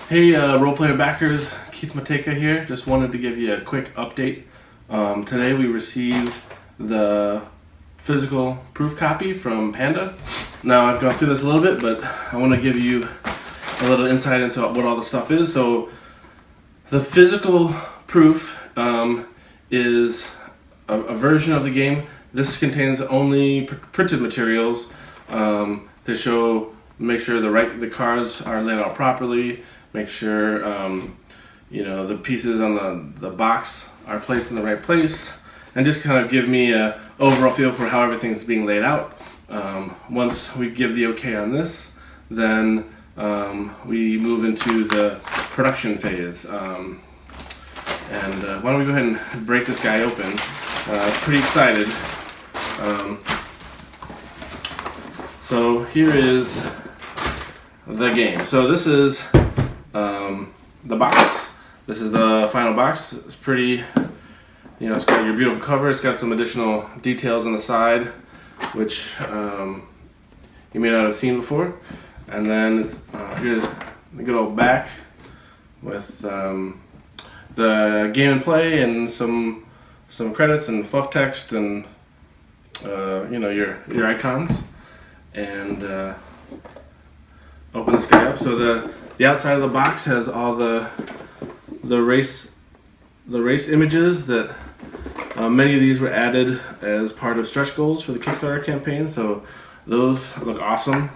Hey, role player backers, Keith Mateka here. Just wanted to give you a quick update. Today we received the physical proof copy from Panda. Now I've gone through this a little bit, but I want to give you a little insight into what all the stuff is. So the physical proof is a version of the game. This contains only printed materials to make sure the cards are laid out properly. Make sure the pieces on the box are placed in the right place, and just kind of give me a overall feel for how everything's being laid out. Once we give the okay on this, then we move into the production phase. Why don't we go ahead and break this guy open? Pretty excited. So here is the game. So this is the box. This is the final box. It's pretty, it's got your beautiful cover. It's got some additional details on the side, which you may not have seen before. And then it's here's the good old back with the game and play and some credits and fluff text and your icons. And open this guy up. So the outside of the box has all the race images that many of these were added as part of stretch goals for the Kickstarter campaign. So those look awesome.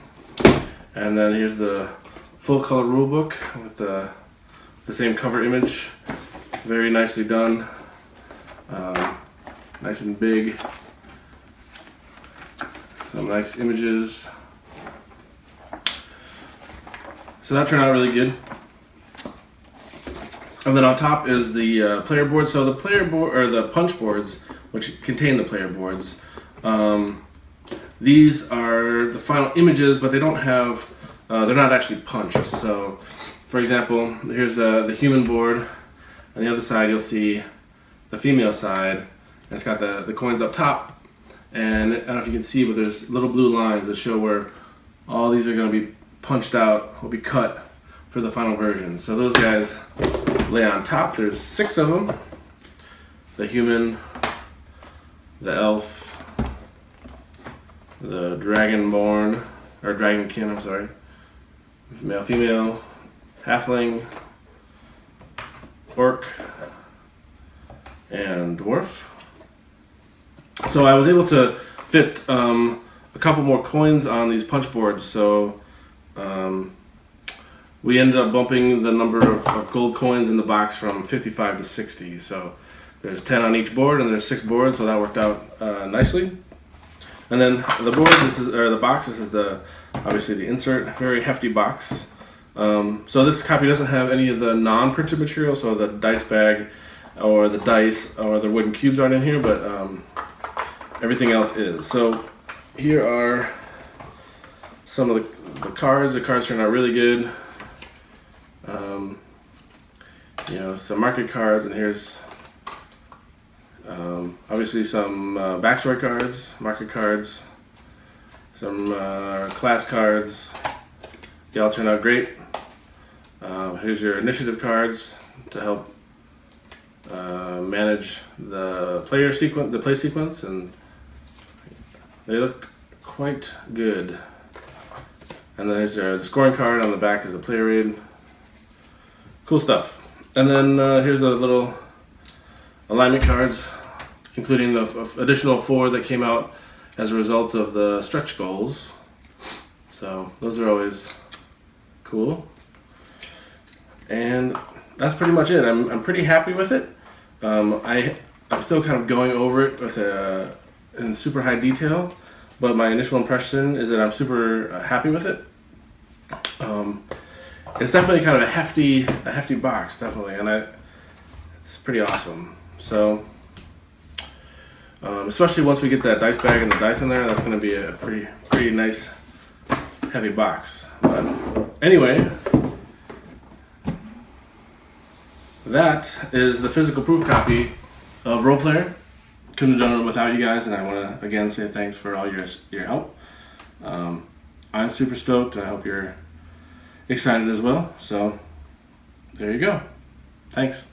And then here's the full color rulebook with the same cover image. Very nicely done. Nice and big. Some nice images. So that turned out really good. And then on top is the player board. So the player board, or the punch boards, which contain the player boards, these are the final images, but they don't have, they're not actually punched. So, for example, here's the human board. On the other side, you'll see the female side, and it's got the coins up top. And I don't know if you can see, but there's little blue lines that show where all these are going to be punched out, will be cut for the final version. So those guys lay on top. There's 6 of them. The human, the elf, the dragonborn, or dragonkin, I'm sorry, male, female, halfling, orc, and dwarf. So I was able to fit a couple more coins on these punch boards, so we ended up bumping the number of gold coins in the box from 55 to 60. So there's 10 on each board, and there's 6 boards, so that worked out nicely. And then the board, the box. This is obviously the insert. Very hefty box. So this copy doesn't have any of the non-printed material, so the dice bag or the dice or the wooden cubes aren't in here, but everything else is. So here are some of the cards. The cards turned out really good. Some market cards, and here's obviously some backstory cards, market cards, some class cards. They all turned out great. Here's your initiative cards to help manage the play sequence, and they look quite good. And then there's the scoring card. On the back is the player aid. Cool stuff. And then here's the little alignment cards, including the additional 4 that came out as a result of the stretch goals. So those are always cool. And that's pretty much it. I'm pretty happy with it. I'm still kind of going over it in super high detail, but my initial impression is that I'm super happy with it. It's definitely kind of a hefty box, definitely, and it's pretty awesome. So, especially once we get that dice bag and the dice in there, that's going to be a pretty nice heavy box. But anyway, that is the physical proof copy of Role Player. Couldn't have done it without you guys, and I want to again say thanks for all your help. I'm super stoked. I hope you're excited as well. So There you go. Thanks.